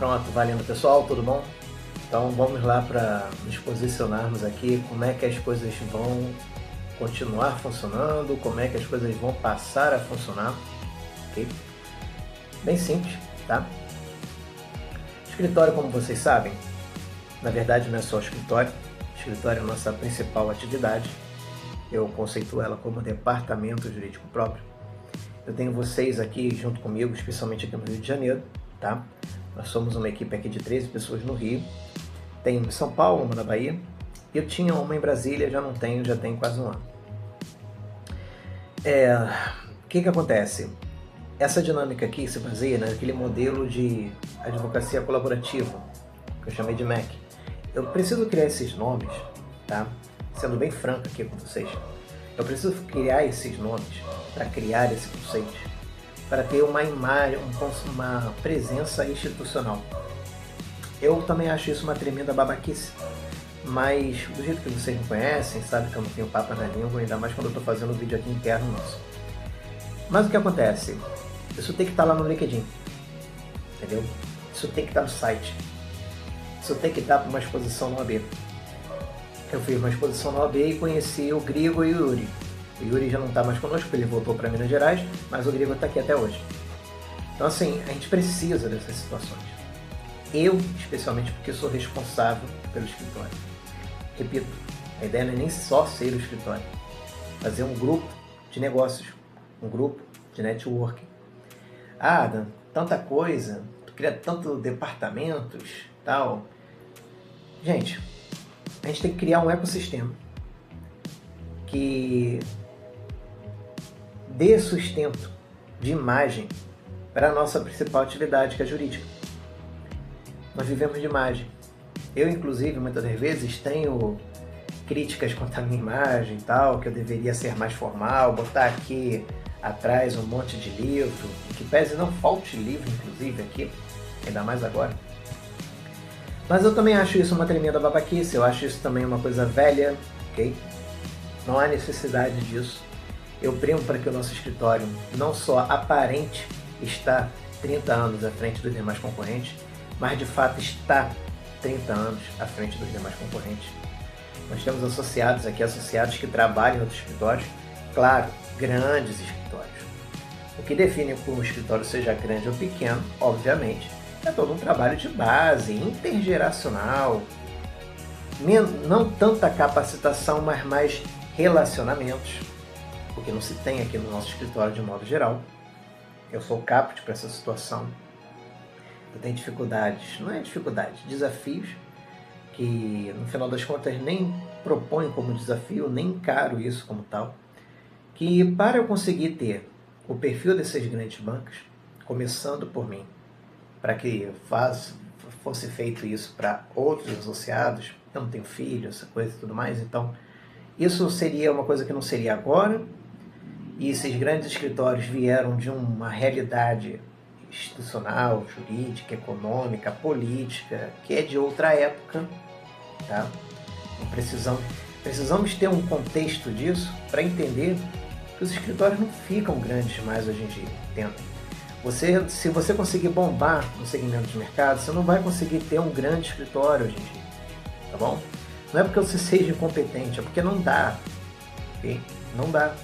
Pronto, valendo pessoal, tudo bom? Então vamos lá para nos posicionarmos aqui, como é que as coisas vão continuar funcionando, como é que as coisas vão passar a funcionar, ok? Bem simples, tá? Escritório, como vocês sabem, na verdade não é só escritório é a nossa principal atividade, eu conceituo ela como departamento jurídico próprio. Eu tenho vocês aqui junto comigo, especialmente aqui no Rio de Janeiro, tá? Nós somos uma equipe aqui de 13 pessoas no Rio, tem uma em São Paulo, uma na Bahia, e eu tinha uma em Brasília, já não tenho, já tem quase um ano. O que acontece? Essa dinâmica aqui se baseia naquele modelo de advocacia colaborativa, que eu chamei de MEC. Eu preciso criar esses nomes, tá? Sendo bem franco aqui com vocês. Eu preciso criar esses nomes para criar esse conceito, para ter uma imagem, uma presença institucional. Eu também acho isso uma tremenda babaquice, mas do jeito que vocês me conhecem, sabe que eu não tenho papo na língua, ainda mais quando eu estou fazendo um vídeo aqui interno nosso. Mas o que acontece? Isso tem que estar lá no LinkedIn, entendeu? Isso tem que estar no site, isso tem que estar para uma exposição no OAB. Eu fiz uma exposição no OAB e conheci o Grigo e o Yuri. O Yuri já não está mais conosco, porque ele voltou para Minas Gerais, mas o Grigo está aqui até hoje. Então assim, a gente precisa dessas situações. Eu, especialmente, porque sou responsável pelo escritório. Repito, a ideia não é nem só ser o escritório. Fazer um grupo de negócios, um grupo de networking. Ah, Dan, tanta coisa, tu cria tantos departamentos, tal. Gente, a gente tem que criar um ecossistema que dê sustento de imagem para a nossa principal atividade, que é a jurídica. Nós vivemos de imagem. Eu, inclusive, muitas das vezes tenho críticas quanto à minha imagem e tal, que eu deveria ser mais formal, botar aqui atrás um monte de livro, que pese não falte livro, inclusive, aqui, ainda mais agora. Mas eu também acho isso uma tremenda babaquice, eu acho isso também uma coisa velha, ok? Não há necessidade disso. Eu primo para que o nosso escritório não só aparente estar 30 anos à frente dos demais concorrentes, mas de fato está 30 anos à frente dos demais concorrentes. Nós temos associados aqui, associados que trabalham em outros escritórios, claro, grandes escritórios. O que define que um escritório seja grande ou pequeno, obviamente, é todo um trabalho de base, intergeracional, não tanta capacitação, mas mais relacionamentos, porque não se tem aqui no nosso escritório de modo geral. Eu sou caput para essa situação. Eu tenho dificuldades, não é dificuldade, desafios que no final das contas nem proponho como desafio, nem encaro isso como tal, que para eu conseguir ter o perfil desses grandes bancos, começando por mim, para que fosse feito isso para outros associados, eu não tenho filho, essa coisa e tudo mais, então isso seria uma coisa que não seria agora, e esses grandes escritórios vieram de uma realidade institucional, jurídica, econômica, política, que é de outra época, tá? Precisamos ter um contexto disso para entender que os escritórios não ficam grandes mais hoje em dia, entendem? Se você conseguir bombar no segmento de mercado, você não vai conseguir ter um grande escritório hoje em dia, tá bom? Não é porque você seja incompetente, é porque não dá, ok? Não dá.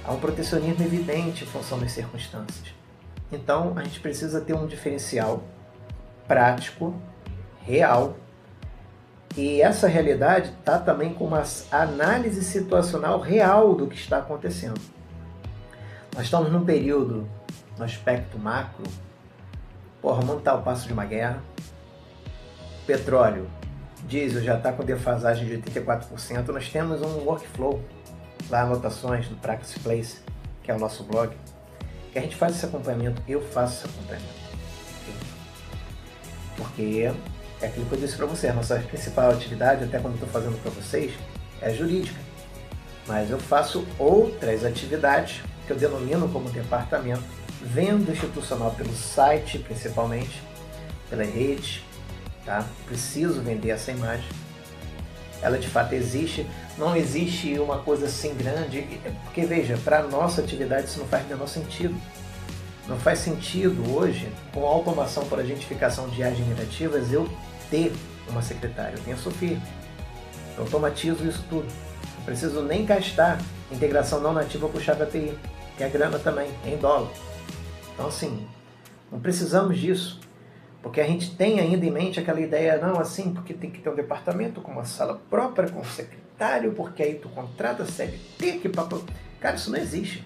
Há um protecionismo evidente em função das circunstâncias. Então, a gente precisa ter um diferencial prático, real, e essa realidade está também com uma análise situacional real do que está acontecendo. Nós estamos num período, no aspecto macro, o mundo está ao passo de uma guerra, petróleo, diesel já está com defasagem de 84%, nós temos um workflow, lá anotações do Practice Place, que é o nosso blog, que a gente faz esse acompanhamento, eu faço esse acompanhamento. Porque é aquilo que eu disse para você, a nossa principal atividade, até quando estou fazendo para vocês, é jurídica. Mas eu faço outras atividades que eu denomino como departamento, venda institucional pelo site, principalmente, pela rede, tá? Preciso vender essa imagem. Ela de fato existe, não existe uma coisa assim grande, porque veja, para a nossa atividade isso não faz o menor sentido. Não faz sentido hoje, com a automação por agentificação de IAs generativas, eu ter uma secretária. Eu tenho a Sofia. Eu automatizo isso tudo. Não preciso nem gastar integração não nativa com o Chave API, que é grana também, é em dólar. Então, assim, não precisamos disso. Porque a gente tem ainda em mente aquela ideia, não, assim, porque tem que ter um departamento com uma sala própria, com um secretário, porque aí tu contrata CLT, que papo... Cara, isso não existe.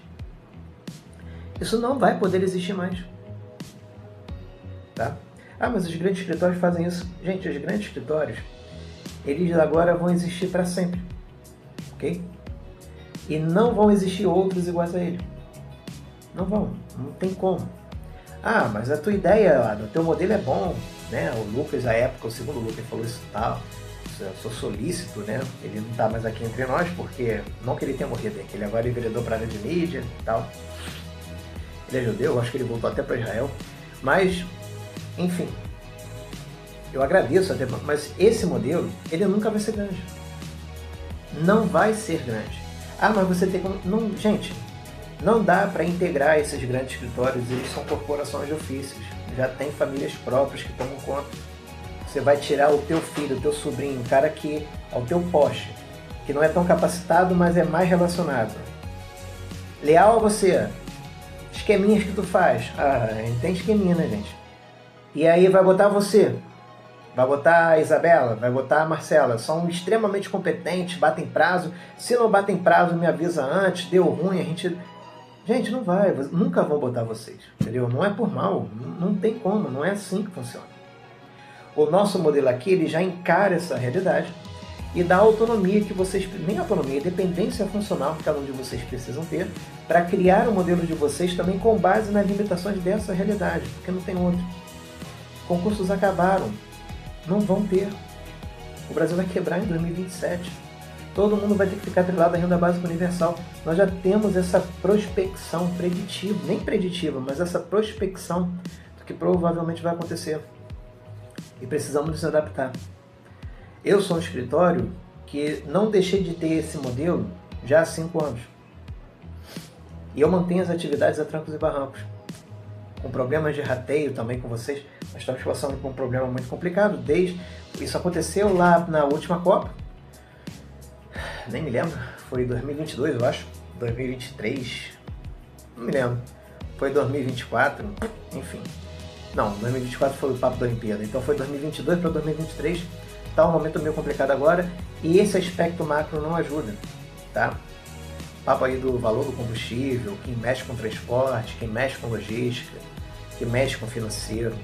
Isso não vai poder existir mais. Tá? Ah, mas os grandes escritórios fazem isso. Gente, os grandes escritórios, eles agora vão existir para sempre. Ok? E não vão existir outros iguais a ele. Não vão. Não tem como. Ah, mas a tua ideia, o teu modelo é bom, né? O Lucas, à época, o segundo Lucas falou isso tal. Eu sou solícito, né? Ele não está mais aqui entre nós, porque não que ele tenha morrido, é que ele agora é vereador para a área de mídia e tal. Ele é judeu, acho que ele voltou até para Israel. Mas, enfim, eu agradeço até, mas esse modelo, ele nunca vai ser grande. Não vai ser grande. Ah, mas você tem como... Não, gente, não dá para integrar esses grandes escritórios, eles são corporações de ofícios. Já tem famílias próprias que tomam conta. Você vai tirar o teu filho, o teu sobrinho, o cara que é o teu poste, que não é tão capacitado, mas é mais relacionado. Leal a você. Esqueminhas que tu faz. Ah, tem esqueminha, né, gente? E aí vai botar você. Vai botar a Isabela, vai botar a Marcela. São extremamente competentes, batem prazo. Se não batem prazo, me avisa antes, deu ruim, a gente... Gente, não vai, nunca vão botar vocês, entendeu? Não é por mal, não tem como, não é assim que funciona. O nosso modelo aqui, ele já encara essa realidade e dá a autonomia que vocês, nem autonomia, dependência funcional que cada um de vocês precisam ter para criar o modelo de vocês também com base nas limitações dessa realidade, porque não tem outro. Concursos acabaram, não vão ter. O Brasil vai quebrar em 2027. Todo mundo vai ter que ficar atrelado à renda básica universal. Nós já temos essa prospecção preditiva, nem preditiva, mas essa prospecção do que provavelmente vai acontecer. E precisamos nos adaptar. Eu sou um escritório que não deixei de ter esse modelo já há 5 anos. E eu mantenho as atividades a trancos e barrancos. Com problemas de rateio também com vocês. Nós estamos passando por um problema muito complicado. Isso aconteceu lá na última Copa. Nem me lembro. Foi 2022, eu acho. 2023. Não me lembro. Foi 2024. Enfim. Não, 2024 foi o papo da Olimpíada. Então foi 2022 para 2023. Está um momento meio complicado agora. E esse aspecto macro não ajuda. Tá? Papo aí do valor do combustível, quem mexe com transporte, quem mexe com logística, quem mexe com financeiro.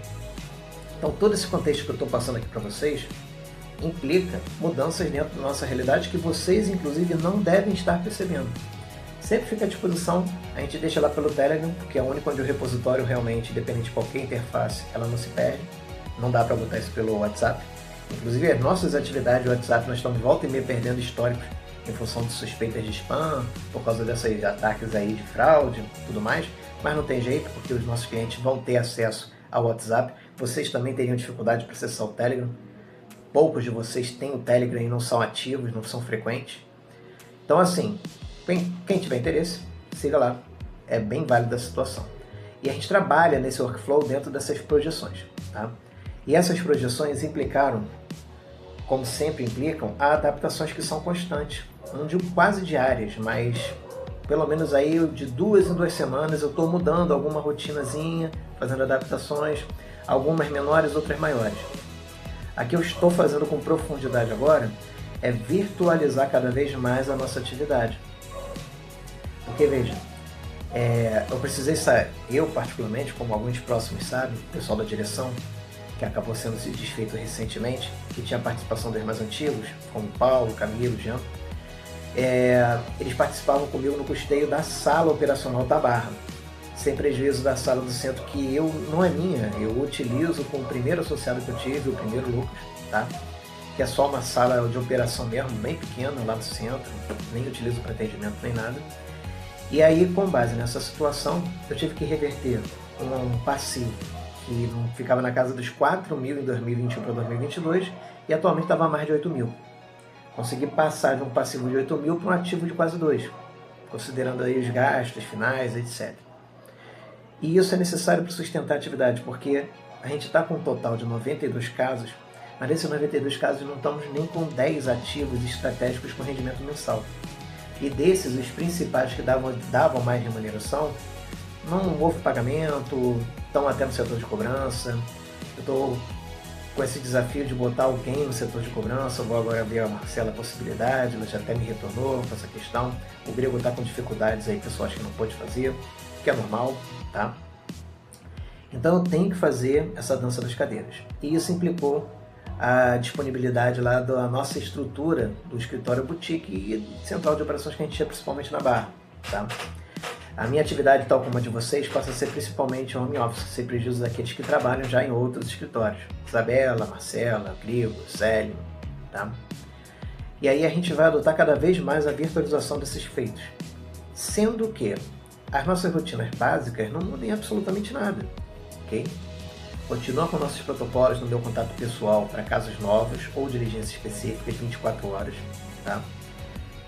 Então todo esse contexto que eu estou passando aqui para vocês implica mudanças dentro da nossa realidade que vocês, inclusive, não devem estar percebendo. Sempre fica à disposição, a gente deixa lá pelo Telegram, porque é o único onde o repositório realmente, independente de qualquer interface, ela não se perde. Não dá para botar isso pelo WhatsApp. Inclusive, as nossas atividades do WhatsApp, nós estamos volta e meia perdendo históricos em função de suspeitas de spam, por causa desses ataques aí de fraude e tudo mais, mas não tem jeito, porque os nossos clientes vão ter acesso ao WhatsApp. Vocês também teriam dificuldade para acessar o Telegram. Poucos de vocês têm o Telegram e não são ativos, não são frequentes. Então, assim, quem tiver interesse, siga lá. É bem válida a situação. E a gente trabalha nesse workflow dentro dessas projeções. Tá? E essas projeções implicaram, como sempre implicam, adaptações que são constantes. Não digo quase diárias, mas pelo menos aí de 2 em 2 semanas eu estou mudando alguma rotinazinha, fazendo adaptações, algumas menores, outras maiores. A que eu estou fazendo com profundidade agora é virtualizar cada vez mais a nossa atividade. Porque, veja, eu precisei sair, eu particularmente, como alguns próximos sabem, o pessoal da direção, que acabou sendo se desfeito recentemente, que tinha participação dos mais antigos, como Paulo, Camilo, Jean, eles participavam comigo no custeio da sala operacional da Barra, sem prejuízo da sala do centro, que não é minha, eu utilizo com o primeiro associado que eu tive, o primeiro Lucas, tá? Que é só uma sala de operação mesmo, bem pequena lá no centro, nem utilizo para atendimento nem nada. E aí, com base nessa situação, eu tive que reverter um passivo que não ficava na casa dos 4 mil em 2021 para 2022 e atualmente estava a mais de 8 mil. Consegui passar de um passivo de 8 mil para um ativo de quase 2, considerando aí os gastos finais, etc. E isso é necessário para sustentar a atividade, porque a gente está com um total de 92 casos, mas nesses 92 casos não estamos nem com 10 ativos estratégicos com rendimento mensal. E desses, os principais que davam mais remuneração, não houve pagamento, estão até no setor de cobrança. Eu estou com esse desafio de botar alguém no setor de cobrança. Eu vou agora ver a Marcela a possibilidade, ela já até me retornou com essa questão. O Grego está com dificuldades aí, pessoal, acho que não pôde fazer, que é normal, tá? Então eu tenho que fazer essa dança das cadeiras. E isso implicou a disponibilidade lá da nossa estrutura do escritório boutique e central de operações que a gente tinha principalmente na Barra, tá? A minha atividade, tal como a de vocês, passa a ser principalmente home office, sem prejuízo daqueles que trabalham já em outros escritórios. Isabela, Marcela, Grego, Célio, tá? E aí a gente vai adotar cada vez mais a virtualização desses feitos, sendo que as nossas rotinas básicas não mudam absolutamente nada, ok? Continua com nossos protocolos no meu contato pessoal para casos novos ou diligências específicas 24 horas, tá?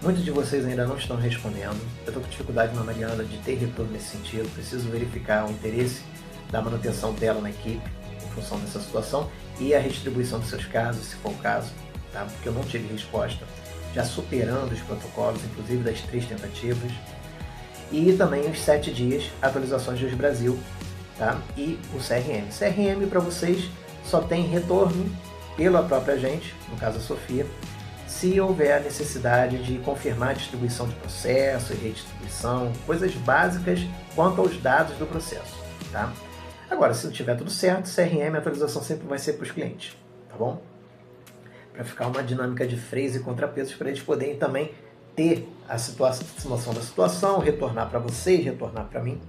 Muitos de vocês ainda não estão respondendo. Eu estou com dificuldade na Mariana de ter retorno nesse sentido. Preciso verificar o interesse da manutenção dela na equipe em função dessa situação e a redistribuição dos seus casos, se for o caso, tá? Porque eu não tive resposta, já superando os protocolos, inclusive das 3 tentativas. E também os 7 dias, atualizações de Brasil, tá? E o CRM. CRM para vocês só tem retorno pela própria gente, no caso a Sofia, se houver a necessidade de confirmar a distribuição de processo e redistribuição, coisas básicas quanto aos dados do processo, tá? Agora, se não tiver tudo certo, CRM, a atualização sempre vai ser para os clientes, tá bom? Para ficar uma dinâmica de freios e contrapesos para eles poderem também ter a simulação da situação, retornar para vocês, retornar para mim.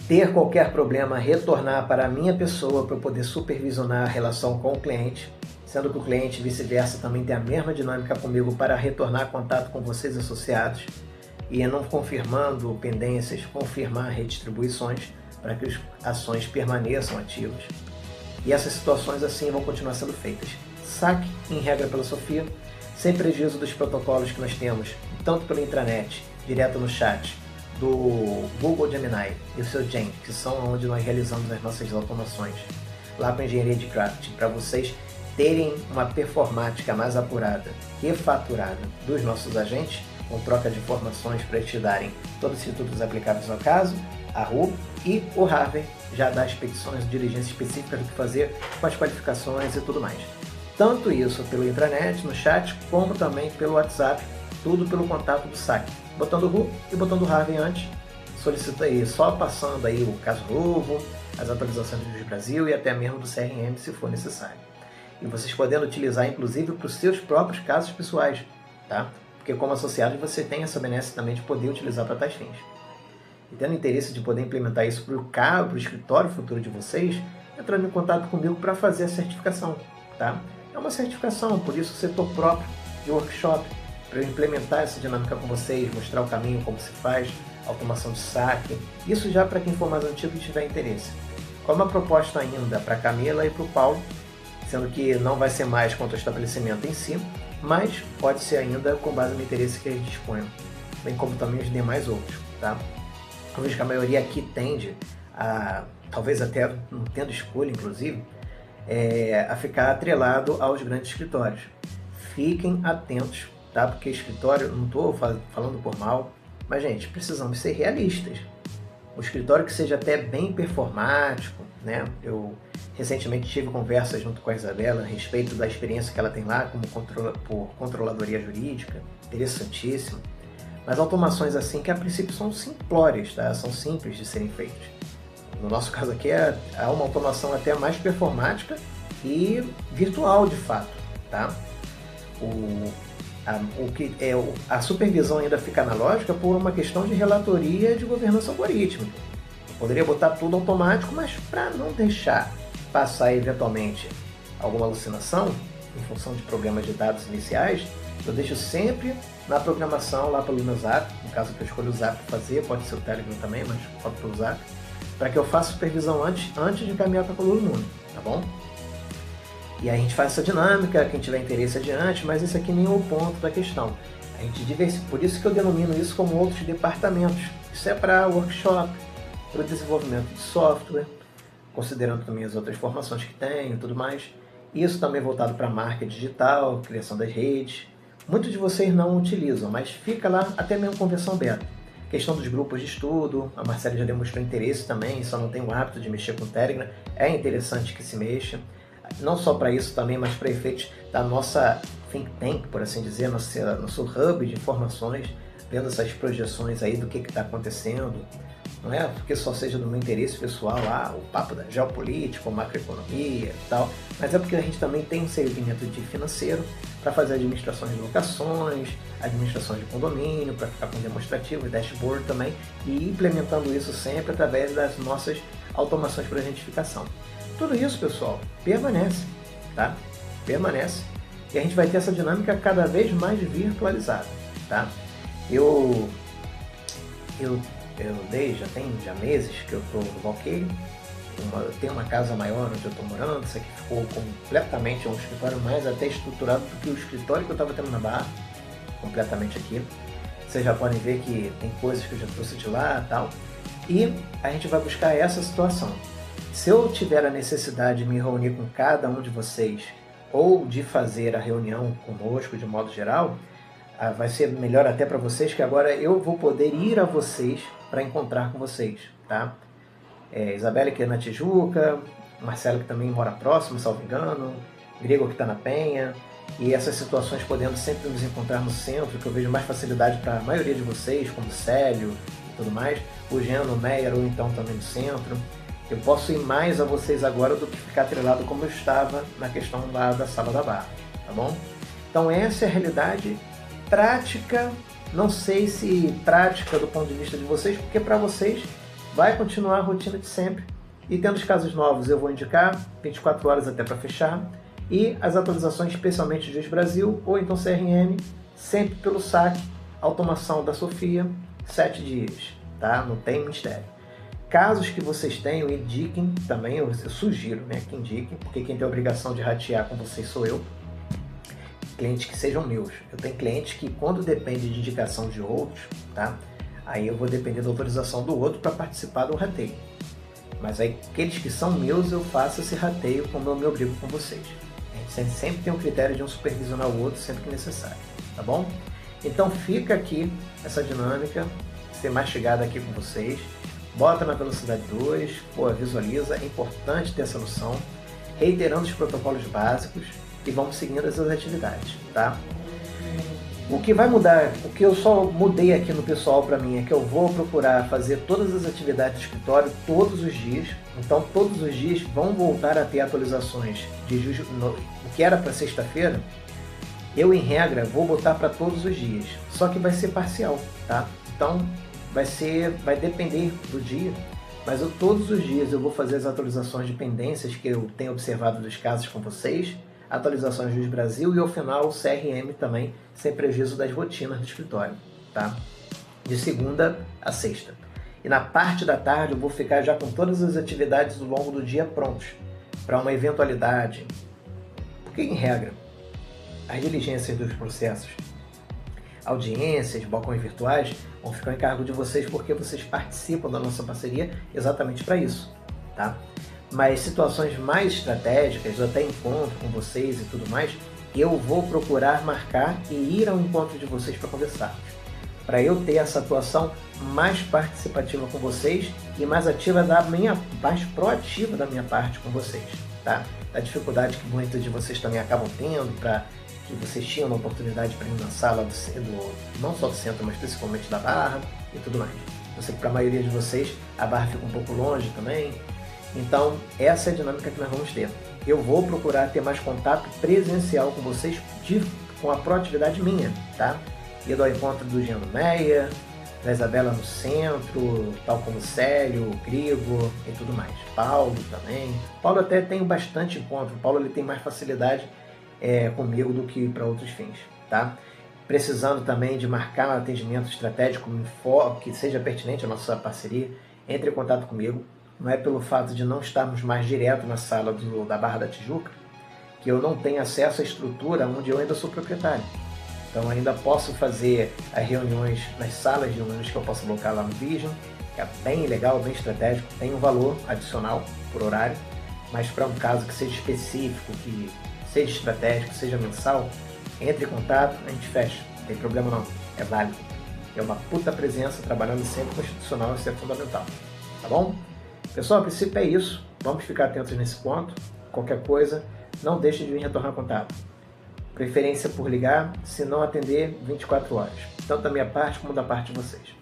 Ter qualquer problema, retornar para a minha pessoa para eu poder supervisionar a relação com o cliente, sendo que o cliente, vice-versa, também tem a mesma dinâmica comigo para retornar contato com vocês associados e não confirmando pendências, confirmar redistribuições para que as ações permaneçam ativas. E essas situações assim vão continuar sendo feitas. Saque, em regra pela Sofia, sem prejuízo dos protocolos que nós temos, tanto pela intranet, direto no chat, do Google Gemini e o seu Gen, que são onde nós realizamos as nossas automações, lá com a engenharia de craft, para vocês terem uma performática mais apurada e faturada dos nossos agentes, com troca de informações para eles te darem todos os institutos aplicáveis ao caso, a RU e o Harvey já dá expedições de diligência específicas do que fazer com as qualificações e tudo mais. Tanto isso pelo intranet, no chat, como também pelo WhatsApp, tudo pelo contato do saque. Botando o RU e botando o Harvey antes, solicita aí, só passando aí o caso novo, as atualizações do Brasil e até mesmo do CRM se for necessário. E vocês podendo utilizar inclusive para os seus próprios casos pessoais, tá? Porque como associado você tem essa benesse também de poder utilizar para tais fins. E tendo interesse de poder implementar isso para o escritório futuro de vocês, entrando em contato comigo para fazer a certificação, tá? É uma certificação, por isso o setor próprio de workshop, para eu implementar essa dinâmica com vocês, mostrar o caminho, como se faz, automação de saque, isso já para quem for mais antigo e tiver interesse. Com uma proposta ainda para a Camila e para o Paulo, sendo que não vai ser mais quanto ao estabelecimento em si, mas pode ser ainda com base no interesse que eles disponham, bem como também os demais outros, tá? Eu vejo que a maioria aqui tende a, talvez até não tendo escolha inclusive, a ficar atrelado aos grandes escritórios. Fiquem atentos, tá? Porque escritório, não estou falando por mal, mas gente, precisamos ser realistas. O escritório que seja até bem performático, né? Eu recentemente tive conversas junto com a Isabela a respeito da experiência que ela tem lá como controladoria jurídica, interessantíssimo. Mas automações assim que a princípio são simplórias, tá? São simples de serem feitas. No nosso caso aqui é uma automação até mais performática e virtual de fato, tá? A supervisão ainda fica analógica por uma questão de relatoria de governança algorítmica. Eu poderia botar tudo automático, mas para não deixar passar eventualmente alguma alucinação em função de programas de dados iniciais, eu deixo sempre na programação lá pelo meu Zap, no caso que eu escolho o Zap para fazer, pode ser o Telegram também, mas foco pelo Zap, para que eu faça supervisão antes de encaminhar para todo mundo, tá bom? E aí a gente faz essa dinâmica, quem tiver interesse adiante, mas isso aqui nem é o ponto da questão. A gente por isso que eu denomino isso como outros departamentos. Isso é para workshop, para o desenvolvimento de software, considerando também as outras formações que tenho e tudo mais. Isso também voltado para a marca digital, criação das redes. Muitos de vocês não utilizam, mas fica lá até mesmo com versão beta. Questão dos grupos de estudo, a Marcela já demonstrou interesse também, só não tem o hábito de mexer com o Telegram, é interessante que se mexa. Não só para isso também, mas para efeitos da nossa think tank, por assim dizer, nosso hub de informações, vendo essas projeções aí do que está acontecendo. Não é porque só seja do meu interesse pessoal, o papo da geopolítica, macroeconomia e tal, mas é porque a gente também tem um segmento de financeiro para fazer administrações de locações, administrações de condomínio, para ficar com demonstrativo e dashboard também, e implementando isso sempre através das nossas automações para identificação. Tudo isso, pessoal, permanece, tá? Permanece. E a gente vai ter essa dinâmica cada vez mais virtualizada, tá? Eu tem já meses que eu estou no Valqueiro, eu tenho uma casa maior onde eu estou morando, isso aqui ficou completamente um escritório mais até estruturado do que o escritório que eu estava tendo na Barra, completamente aqui. Vocês já podem ver que tem coisas que eu já trouxe de lá e tal, e a gente vai buscar essa situação. Se eu tiver a necessidade de me reunir com cada um de vocês, ou de fazer a reunião conosco de modo geral, vai ser melhor até para vocês, que agora eu vou poder ir a vocês para encontrar com vocês, tá? Isabela que é na Tijuca, Marcelo que também mora próximo, salvo engano, Grego que está na Penha, e essas situações podendo sempre nos encontrar no centro, que eu vejo mais facilidade para a maioria de vocês, como Célio e tudo mais, o Jean no Meyer ou então também no centro. Eu posso ir mais a vocês agora do que ficar atrelado como eu estava na questão lá da Sala da Barra, tá bom? Então essa é a realidade prática, não sei se prática do ponto de vista de vocês, porque para vocês vai continuar a rotina de sempre. E tendo os casos novos eu vou indicar 24 horas até para fechar, e as atualizações especialmente de Juiz Brasil ou então CRM, sempre pelo saque, automação da Sofia, 7 dias, tá? Não tem mistério. Casos que vocês tenham, indiquem também, eu sugiro, né, que indiquem, porque quem tem a obrigação de ratear com vocês sou eu. Clientes que sejam meus. Eu tenho clientes que quando depende de indicação de outros, tá? Aí eu vou depender da autorização do outro para participar do rateio. Mas aí aqueles que são meus eu faço esse rateio como eu me obrigo com vocês. A gente sempre tem um critério de um supervisionar o outro sempre que necessário, tá bom? Então fica aqui essa dinâmica, ser mastigada aqui com vocês. Bota na velocidade 2, visualiza, é importante ter essa noção, reiterando os protocolos básicos e vamos seguindo essas atividades, tá? O que vai mudar, o que eu só mudei aqui no pessoal para mim é que eu vou procurar fazer todas as atividades do escritório todos os dias, então todos os dias vão voltar a ter atualizações de o que era para sexta-feira, eu em regra vou botar para todos os dias, só que vai ser parcial, tá? Então vai depender do dia, mas todos os dias eu vou fazer as atualizações de pendências que eu tenho observado dos casos com vocês, atualizações do Juiz Brasil e ao final o CRM também, sem prejuízo das rotinas do escritório, tá? De segunda a sexta. E na parte da tarde eu vou ficar já com todas as atividades ao longo do dia prontos, para uma eventualidade. Porque em regra, as diligências dos processos, audiências, balcões virtuais, vão ficar em cargo de vocês porque vocês participam da nossa parceria exatamente para isso, tá? Mas situações mais estratégicas, eu até encontro com vocês e tudo mais, eu vou procurar marcar e ir ao encontro de vocês para conversarmos. Para eu ter essa atuação mais participativa com vocês e mais ativa mais proativa da minha parte com vocês, tá? A dificuldade que muitos de vocês também acabam tendo que vocês tinham uma oportunidade para ir na sala não só do centro, mas principalmente da Barra e tudo mais. Eu sei que para a maioria de vocês a Barra fica um pouco longe também. Então, essa é a dinâmica que nós vamos ter. Eu vou procurar ter mais contato presencial com vocês com a proatividade minha, tá? Ir ao encontro do Jean Meia, da Isabela no centro, tal como Célio, Grigo e tudo mais. Paulo também. Paulo até tem bastante encontro. Paulo ele tem mais facilidade comigo do que para outros fins, tá? Precisando também de marcar um atendimento estratégico que seja pertinente à nossa parceria, entre em contato comigo. Não é pelo fato de não estarmos mais direto na sala da Barra da Tijuca que eu não tenho acesso à estrutura onde eu ainda sou proprietário. Então ainda posso fazer as reuniões nas salas de reuniões que eu posso alocar lá no Vision, é bem legal, bem estratégico, tem um valor adicional por horário, mas para um caso que seja específico, que seja estratégico, seja mensal, entre em contato, a gente fecha, não tem problema não, é válido. É uma puta presença, trabalhando sempre com o institucional, isso é fundamental, tá bom? Pessoal, a princípio é isso, vamos ficar atentos nesse ponto, qualquer coisa, não deixe de vir retornar contato. Preferência por ligar, se não atender, 24 horas, tanto da minha parte como da parte de vocês.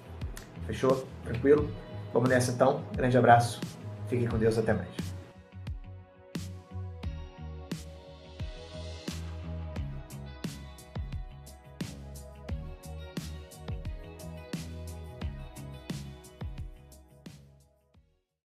Fechou? Tranquilo? Vamos nessa então, grande abraço, fiquem com Deus, até mais.